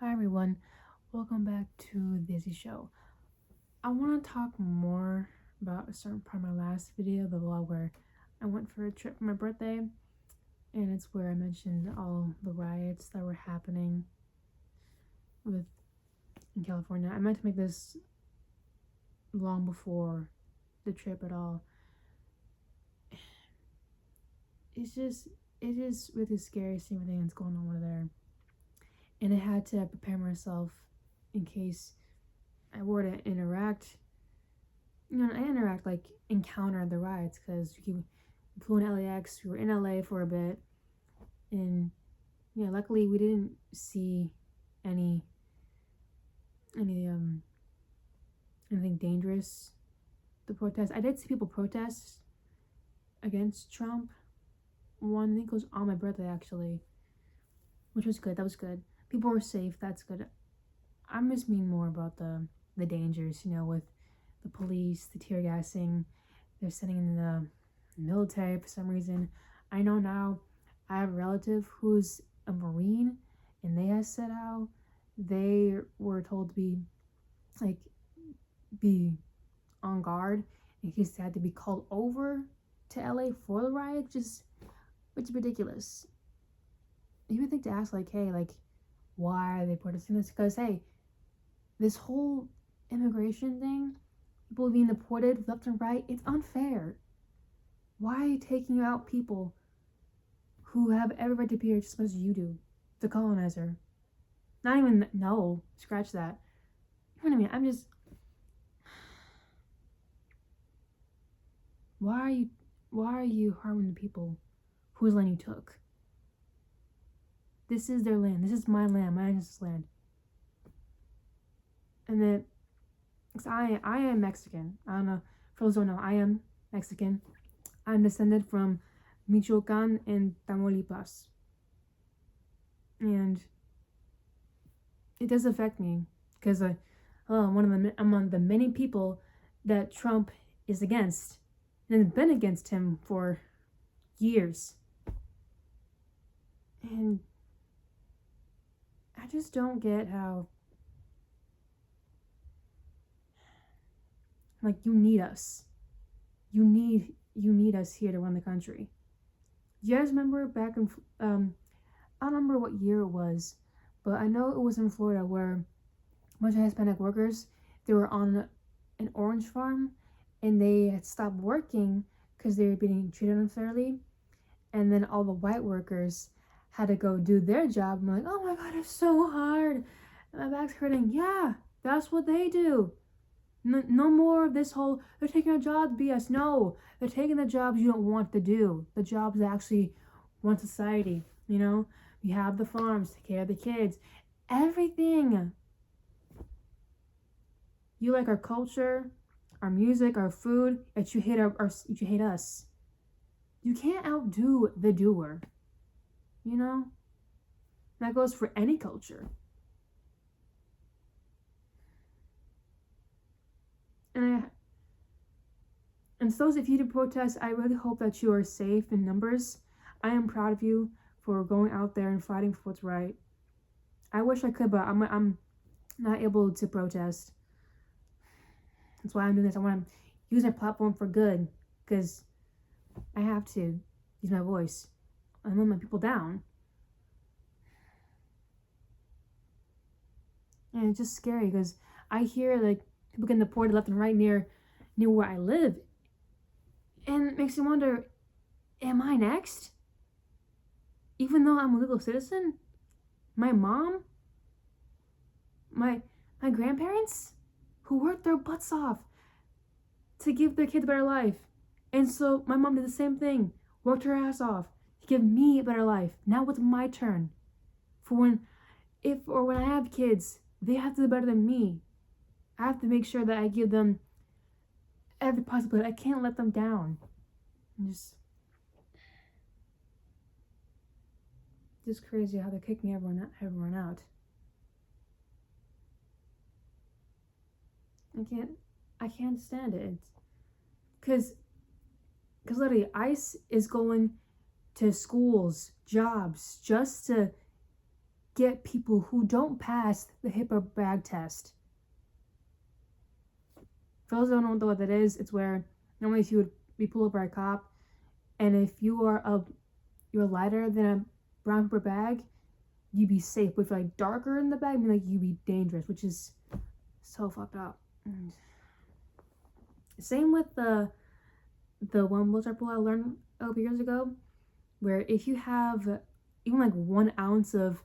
Hi everyone, welcome back to Dizzy Show. I want to talk more about a certain part of my last video, the vlog where I went for a trip for my birthday, and it's where I mentioned all the riots that were happening in California. I meant to make this long before the trip at all. It is really scary seeing everything that's going on over there, and I had to prepare myself in case I were to encounter the riots, because we flew in LAX. We were in LA for a bit, and luckily we didn't see any anything dangerous. The protests, I did see people protest against Trump. One, I think it was on my birthday actually, which was good. That was good. People were safe. That's good. I'm just mean more about the dangers, with the police, the tear gassing. They're sending in the military for some reason. I know now I have a relative who's a Marine, and they have said how they were told to be on guard in case they had to be called over to LA for the riot, which is ridiculous. You would think to ask hey, why are they protesting this? Because hey, this whole immigration thing, people being deported left and right, it's unfair. Why are you taking out people who have every right to be here just as you do? The colonizer. Not even, no, scratch that. You know what I mean? Why are you harming the people whose land you took? This is their land. This is my land, my ancestors' land. And then, because I am Mexican. I don't know, for those who don't know, I am Mexican. I'm descended from Michoacan and Tamaulipas. And it does affect me, because I'm one of the many people that Trump is against, and has been against him for years. And I just don't get how, you need us. You need us here to run the country. Do you guys remember back in, I don't remember what year it was, but I know it was in Florida where a bunch of Hispanic workers, they were on an orange farm, and they had stopped working because they were being treated unfairly, and then all the white workers had to go do their job. I'm like, oh my god, it's so hard, and my back's hurting. Yeah, that's what they do. No more of this whole, they're taking our jobs BS. No, they're taking the jobs you don't want to do, the jobs that actually want society. We have the farms, take care of the kids, everything. You like our culture, our music, our food, yet you hate us. You can't outdo the doer. That goes for any culture. And so those of you to protest, I really hope that you are safe in numbers. I am proud of you for going out there and fighting for what's right. I wish I could, but I'm not able to protest. That's why I'm doing this. I want to use my platform for good, because I have to use my voice. I let my people down. And it's just scary, because I hear people getting deported left and right near where I live. And it makes me wonder, am I next? Even though I'm a legal citizen? My mom? My grandparents? Who worked their butts off to give their kids a better life. And so my mom did the same thing. Worked her ass off to give me a better life. Now it's my turn. For when I have kids, they have to do better than me. I have to make sure that I give them every possibility. I can't let them down. Just crazy how they're kicking everyone out. I can't stand it. Because literally, ICE is going to schools, jobs, just to get people who don't pass the HIPAA bag test. For those who don't know what that is, it's where normally if you would be pulled over by a cop, and if you're lighter than a brown paper bag, you'd be safe. But if you're like darker in the bag, I mean, like you'd be dangerous, which is so fucked up. Same with the one blood rule I learned a couple years ago, where if you have even like 1 ounce of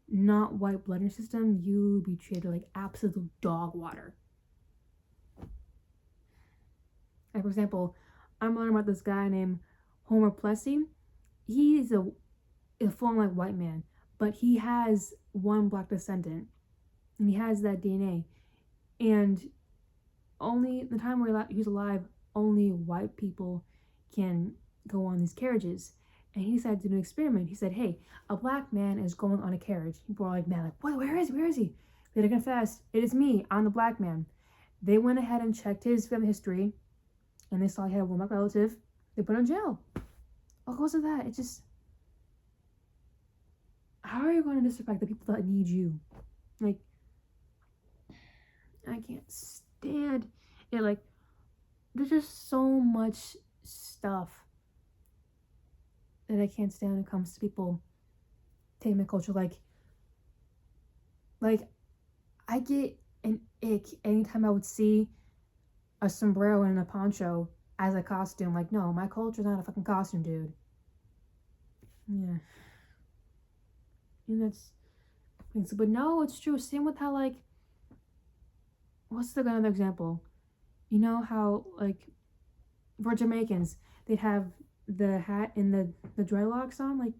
not white blood in your system, you would be treated like absolute dog water. Like for example, I'm learning about this guy named Homer Plessy. He's a full like white man, but he has one black descendant, and he has that DNA. And only the time where he was alive, only white people can go on these carriages. And he decided to do an experiment. He said, hey, a black man is going on a carriage. People are like, man, like, what? Where is he? Where is he? They confessed, it is me. I'm the black man. They went ahead and checked his family history, and they saw he had a one black relative. They put him in jail. What goes to that? It's just, how are you going to disrespect the people that need you? Like, I can't stand it. Like, there's just so much stuff that I can't stand when it comes to people taking my culture. Like I get an ick anytime I would see a sombrero and a poncho as a costume. Like, no, my culture's not a fucking costume, dude. Yeah. And that's, but no, it's true. Same with how, like, what's another example? You know how, like, for Jamaicans, they'd have the hat and the dreadlocks on? Like,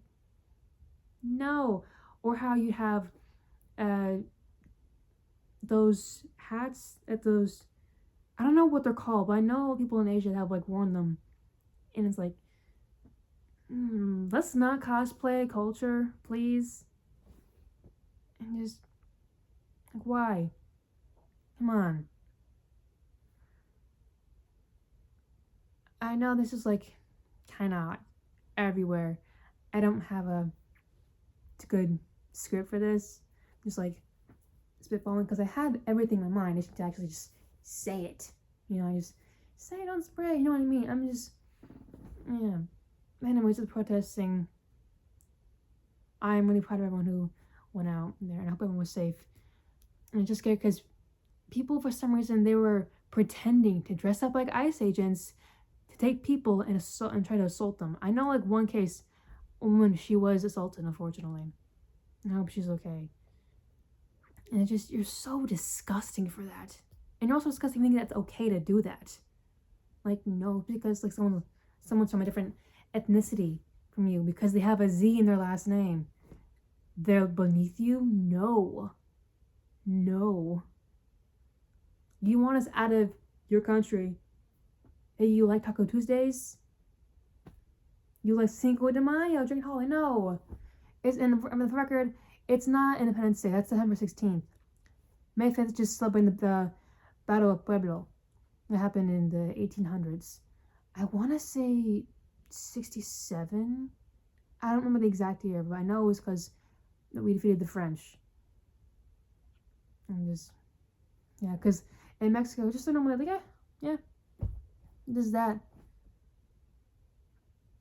no. Or how you have those hats at those, I don't know what they're called, but I know people in Asia have, like, worn them. And it's like, let's not cosplay culture, please. And just, like, why? Come on. I know this is, like, kind of everywhere. I don't have a good script for this. Just, like, spitballing, because I had everything in my mind. I should actually just say it. You know, I just say it on spray. You know what I mean? I'm just, yeah. Anyways, with protesting, I'm really proud of everyone who went out there, and I hope everyone was safe. And I'm just scared because people, for some reason, they were pretending to dress up like ICE agents to take people and try to assault them. I know, like, one case, a woman, she was assaulted, unfortunately. I hope she's okay. And it's just, you're so disgusting for that. And you're also disgusting thinking that's okay to do that. Like, no, because, like, someone's from a different ethnicity from you, because they have a Z in their last name, they're beneath you? No. You want us out of your country? Hey, you like Taco Tuesdays? You like Cinco de Mayo, drink Holly? No. It's, and for the record, it's not Independence Day. That's September 16th. May 5th is just celebrating the Battle of Pueblo that happened in the 1800s. I want to say 67. I don't remember the exact year, but I know it was because we defeated the French. And just, yeah, because in Mexico, just so normally, like, yeah, just that.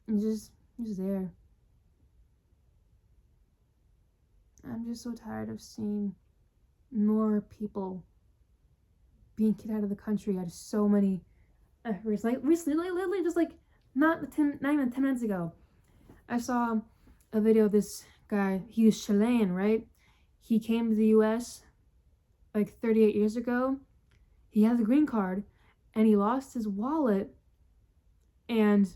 And just there. I'm just so tired of seeing more people being kicked out of the country out of so many reasons. Like, recently, literally just, like, not even 10 minutes ago, I saw a video of this guy. He was Chilean, right? He came to the US like 38 years ago. He has a green card, and he lost his wallet, and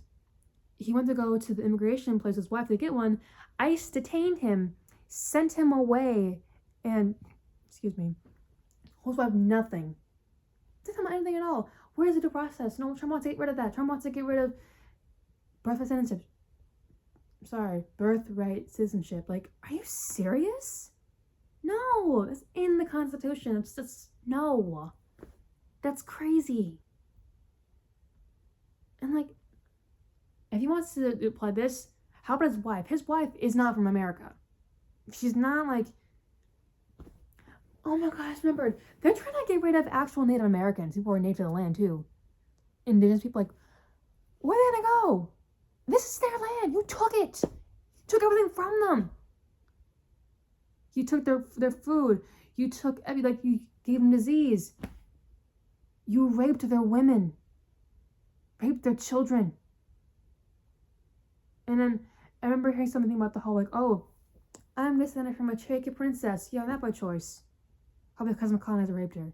he went to go to the immigration place with his wife to get one. ICE detained him, sent him away, and, excuse me, his wife, nothing. Didn't tell him anything at all. Where's the due process? No, Trump wants to get rid of that. Trump wants to get rid of birthright citizenship. Birthright citizenship. Like, are you serious? No, it's in the Constitution. It's just, no. That's crazy. And, like, if he wants to apply this, how about his wife? His wife is not from America. She's not like, oh my gosh, I remembered. They're trying to get rid of actual Native Americans, people who are native to the land too. Indigenous people, like, where are they gonna go? This is their land. You took it. You took everything from them. You took their food. You took you gave them disease. You raped their women. Raped their children. And then I remember hearing something about the whole like, oh, I'm descended from a Cherokee princess. Yeah, not by choice. Probably because my colonizer raped her.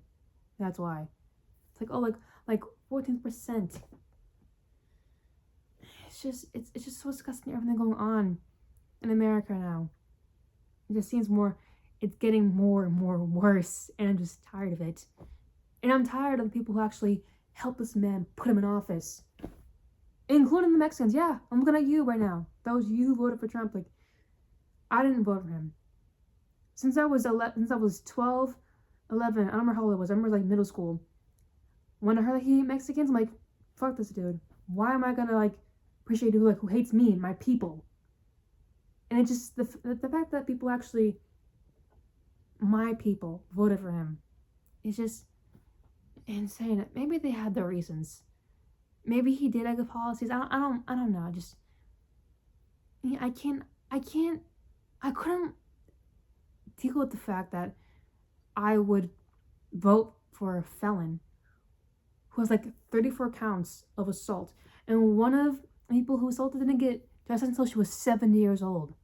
That's why. It's like, oh, like 14%. It's just so disgusting, everything going on in America now. It just seems it's getting more and more worse, and I'm just tired of it. And I'm tired of the people who actually help this man put him in office. Including the Mexicans. Yeah, I'm looking at you right now. Those you who voted for Trump, like, I didn't vote for him. Since I was 12, 11, I don't remember how old I was. I remember like middle school. When I heard that he hated Mexicans, I'm like, fuck this dude. Why am I gonna like appreciate a dude who hates me, my people? And it's just the fact that people actually, my people, voted for him, is just insane. Maybe they had their reasons. Maybe he did have good policies. I don't know. I couldn't deal with the fact that I would vote for a felon who has like 34 counts of assault, and one of the people who assaulted didn't get justice until she was 70 years old.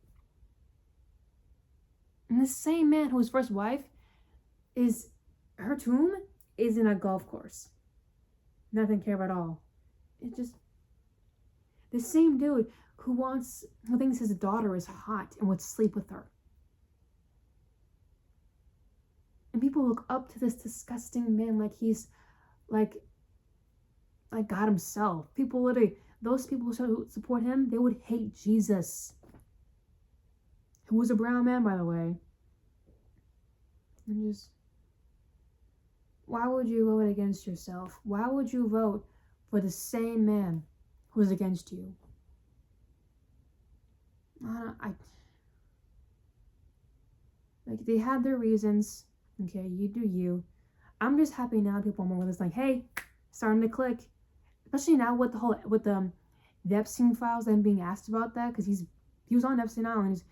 And the same man whose first wife her tomb is in a golf course. Nothing care at all. It's just the same dude who thinks his daughter is hot and would sleep with her. And people look up to this disgusting man like he's like God himself. People literally, those people who support him, they would hate Jesus, who was a brown man, by the way. And just, why would you vote against yourself? Why would you vote for the same man who is against you? Like, they had their reasons. Okay, you do you. I'm just happy now people are more with us like, hey, starting to click. Especially now with the Epstein files and being asked about that, because he was on Epstein Island, he's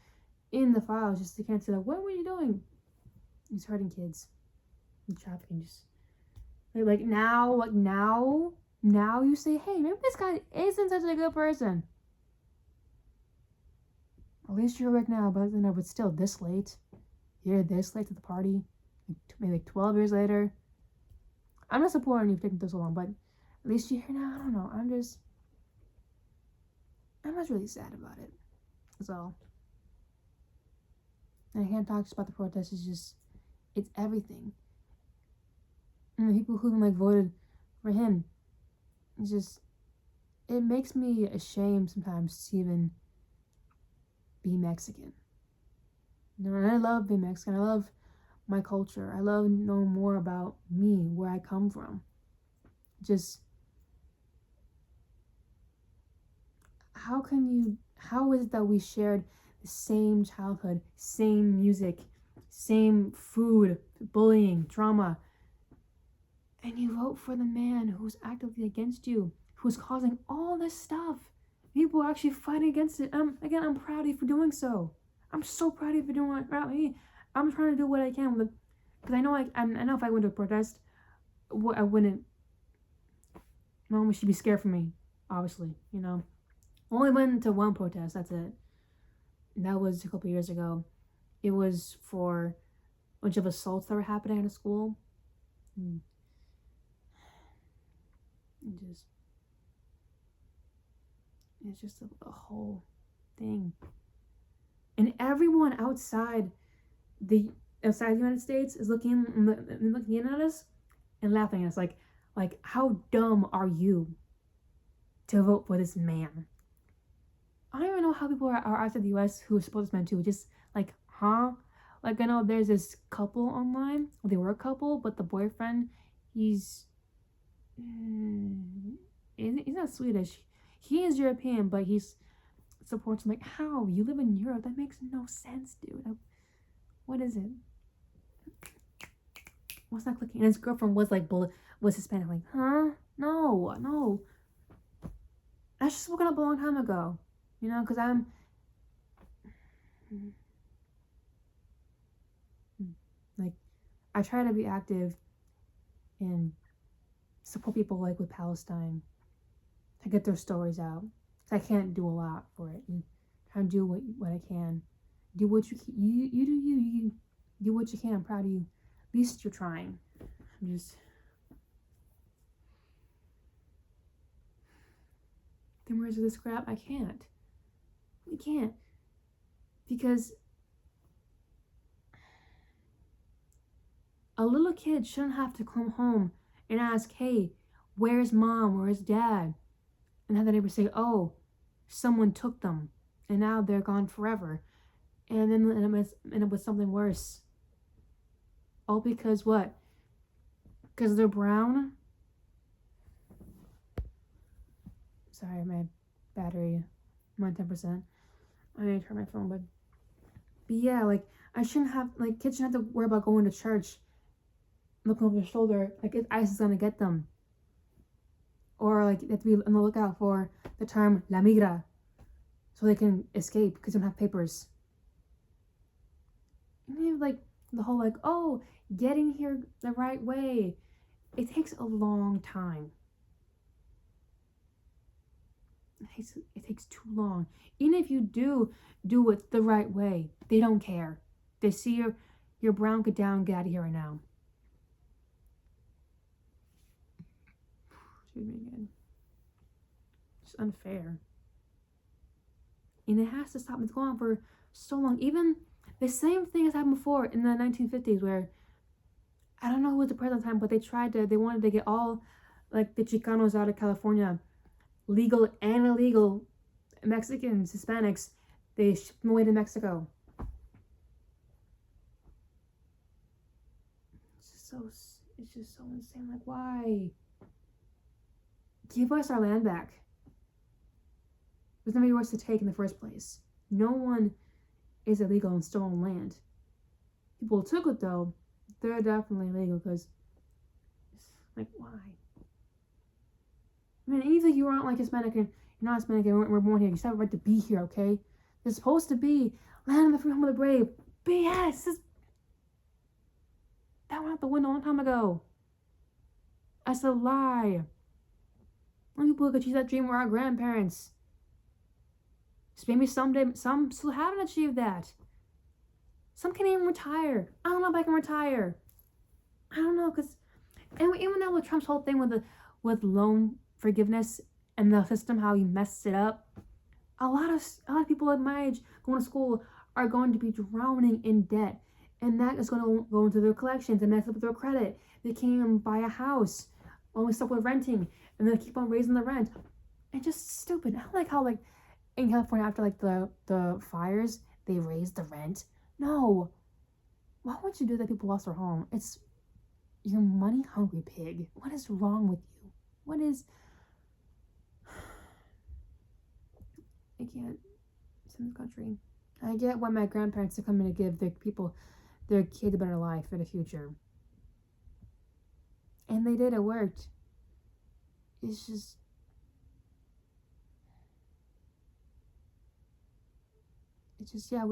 in the files, just to can't say like, what were you doing? He's hurting kids and trafficking. Just like now you say, hey, maybe this guy isn't such a good person. At least you're awake now, but still this late. You're this late to the party. Maybe like 12 years later. I'm not supporting you for taking so long, but at least you're here now. I don't know. I'm just really sad about it. That's all. And I can't talk just about the protests. It's everything. And the people who like voted for him, it makes me ashamed sometimes to even be Mexican. And I love being Mexican. I love my culture. I love knowing more about me, where I come from. How is it that we shared the same childhood, same music, same food, bullying, trauma, and you vote for the man who's actively against you, who's causing all this stuff? People are actually fighting against it. I'm proud of you for doing so. I'm so proud of you for doing it about me. I'm trying to do what I can with it, because I know I know if I went to a protest, I wouldn't. My mom should be scared for me, obviously. Only went to one protest. That's it. And that was a couple years ago. It was for a bunch of assaults that were happening at a school. It's just a whole thing. And everyone outside the United States is looking in at us and laughing at us like how dumb are you to vote for this man? I don't even know how people are outside the US who support this man too. Just like, huh? Like, I know there's this couple online. Well, they were a couple, but the boyfriend, he's not Swedish. He is European, but he's supports him. Like, how? You live in Europe? That makes no sense, dude. What is it? What's not clicking? And his girlfriend was like, was Hispanic. Like, huh? No. I should have woken up a long time ago. You know, because I'm... Like, I try to be active and support people, like, with Palestine. To get their stories out. I can't do a lot for it. And try to do what I can. Do what you do you do what you can. I'm proud of you. At least you're trying. I'm just... Then where's this crap? I can't. We can't. Because a little kid shouldn't have to come home and ask, hey, where's mom? Where's dad? And have the neighbor say, oh, someone took them. And now they're gone forever. And then end up with something worse. All because what? Because they're brown? Sorry, my battery, I'm on 10%. I need to turn my phone, but yeah, like, I shouldn't have, like, kids shouldn't have to worry about going to church, looking over their shoulder, like, ICE is gonna get them. Or, like, they have to be on the lookout for the term La Migra, so they can escape, because they don't have papers. And you have, like, the whole, like, oh, getting here the right way. It takes a long time. It takes too long. Even if you do it the right way, they don't care. They see you're brown, get down, get out of here right now. Excuse me again. It's unfair. And it has to stop. It's going on for so long. Even the same thing has happened before in the 1950s where, I don't know who was the president at the time, but they wanted to get all, like, the Chicanos out of California, legal and illegal Mexicans, Hispanics, they shipped them away to Mexico. It's just so insane. Like, why? Give us our land back. There's nothing yours to take in the first place. No one is illegal in stolen land. People who took it, though, they're definitely illegal because, like, why? I mean, even if you aren't, like, Hispanic and you're not Hispanic and we're born here, you still have a right to be here, okay? There's supposed to be land of the free, home of the brave. BS! That went out the window a long time ago. That's a lie. Only people who could achieve that dream were our grandparents. So maybe someday, some still haven't achieved that. Some can't even retire. I don't know if I can retire. I don't know, because... And even now with Trump's whole thing with loan forgiveness and the system, how he messed it up, a lot of people at my age going to school are going to be drowning in debt, and that is going to go into their collections and mess up with their credit. They can't even buy a house, only stuck with renting, and then keep on raising the rent. And just stupid. I don't like how, like, in California after, like, the fires, they raised the rent. No, why would you do that? People lost their home. It's... You're money hungry pig. What is wrong with you? What is... I can't. It's in this country. I get why my grandparents are coming to give their kids a better life for the future. And they did. It worked. It's just... yeah,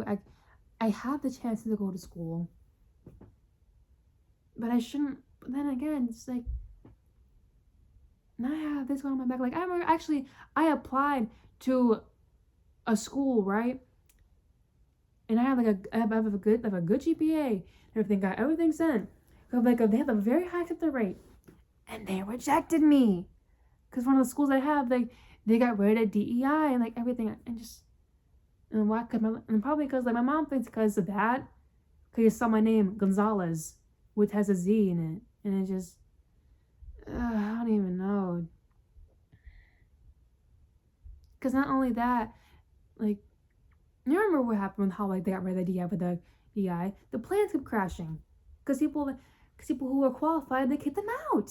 I have the chance to go to school. But I shouldn't. But then again, it's like, now I have this going on my back. Like, I applied to a school, right? And I have I have a good GPA. Everything got everything sent. Like, they have a very high acceptance rate, and they rejected me because one of the schools I have, they got rid of DEI and, like, everything, and why? And probably because, like, my mom thinks because of that, because you saw my name Gonzalez, which has a Z in it, and it just, I don't even know. Because not only that, like, you remember what happened with how, like, they got rid of the DI with the DI? The plans kept crashing. Because people who were qualified, they kicked them out.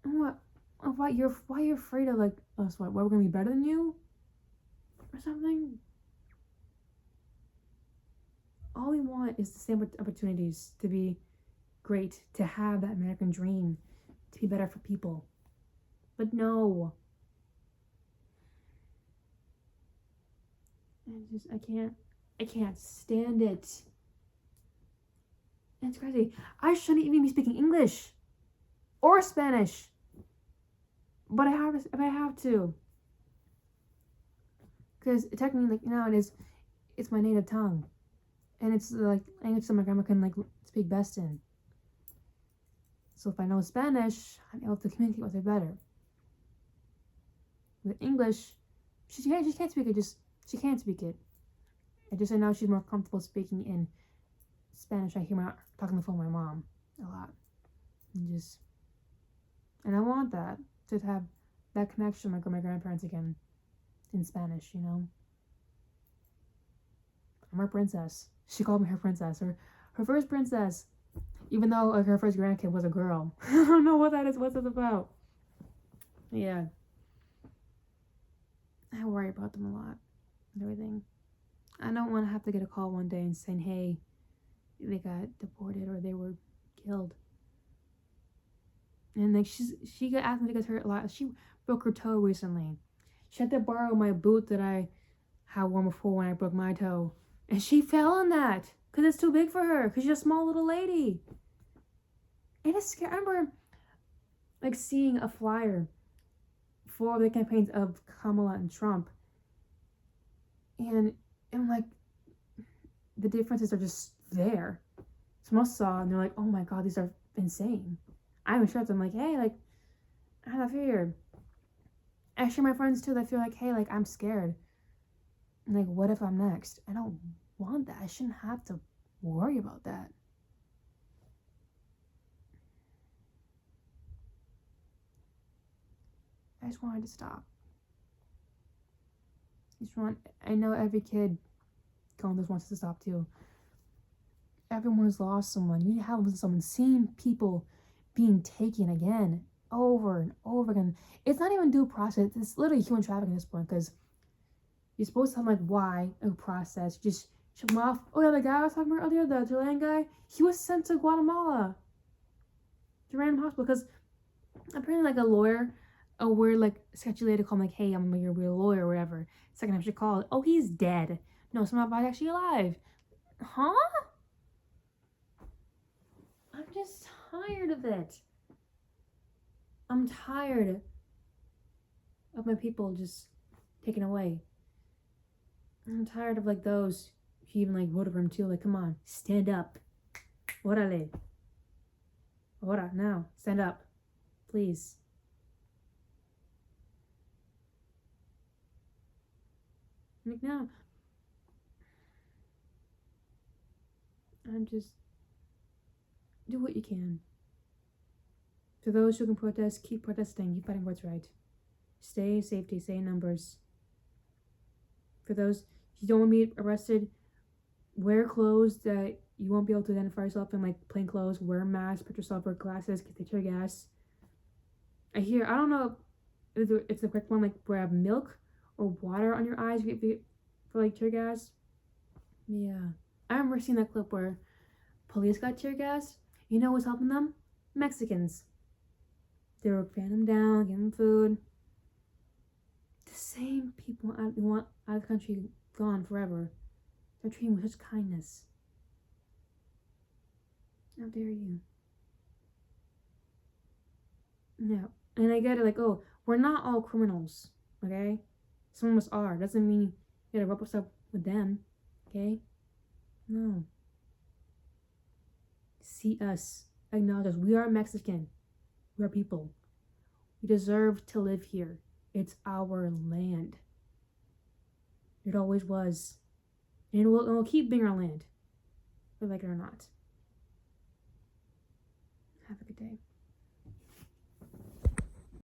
And why you're afraid of, like, us? What, we're gonna be better than you? Or something? All we want is the same opportunities to be great, to have that American dream, to be better for people. But no. I can't stand it. And it's crazy. I shouldn't even be speaking English or Spanish. But I have to. Because technically, like, now it's my native tongue. And it's like language that my grandma can like speak best in. So if I know Spanish, I'm able to communicate with her better. With English, she can't speak it. She can't speak it. I know she's more comfortable speaking in Spanish. I hear her talking on the phone with my mom a lot, and I want that, to have that connection with my grandparents again in Spanish. I'm her princess. She called me her princess, her first princess, even though like her first grandkid was a girl. I don't know what that is. What's it about? Yeah, I worry about them a lot and everything. I don't want to have to get a call one day and saying, hey, they got deported or they were killed. And like she got asked me to get hurt a lot. She broke her toe recently. She had to borrow my boot that I had worn before when I broke my toe. And she fell on that because it's too big for her because she's a small little lady. And it's scary. I remember like seeing a flyer for the campaigns of Kamala and Trump. And like, the differences are just there. So most saw and they're like, oh my god, these are insane. I'm sure I'm like, hey, like, I have a fear. Actually, my friends too, they feel like, hey, like, I'm scared. And like, what if I'm next? I don't want that. I shouldn't have to worry about that. I just wanted to stop. I know every kid going this wants to stop too. Everyone's lost someone. You have lost someone. Seeing people being taken again, over and over again. It's not even due process. It's literally human trafficking at this point because you're supposed to have like why a process. Just ship him off. Oh yeah, the guy I was talking about earlier, the Chilean guy, he was sent to Guatemala, to a random hospital because apparently like a weird like sketchy lady called him like, hey, I'm your real lawyer or whatever. Second time she called, oh, he's dead. No, somebody's actually alive. Huh? I'm just tired of it. I'm tired of my people just taken away. I'm tired of like those who even like voted for him too. Like, come on, stand up. Orale. Ora, now, stand up. Please. Like, now. I'm just, do what you can. For those who can protest, keep protesting. Keep fighting what's right. Stay in safety. Stay in numbers. For those who don't want to be arrested, wear clothes that you won't be able to identify yourself in, like plain clothes. Wear a mask. Put yourself, wear glasses. Get the tear gas. I don't know if it's the correct one. Like, grab milk or water on your eyes for like tear gas. Yeah. I remember seeing that clip where police got tear gas. You know what's helping them? Mexicans. They were fanning them down, giving them food. The same people we want out of the country gone forever. They're treating with such kindness. How dare you? No. And I get it, like, oh, we're not all criminals, okay? Some of us are. Doesn't mean you gotta rub us up with them, okay? No. See us. Acknowledge us. We are Mexican. We are people. We deserve to live here. It's our land. It always was. And it will keep being our land, whether like it or not.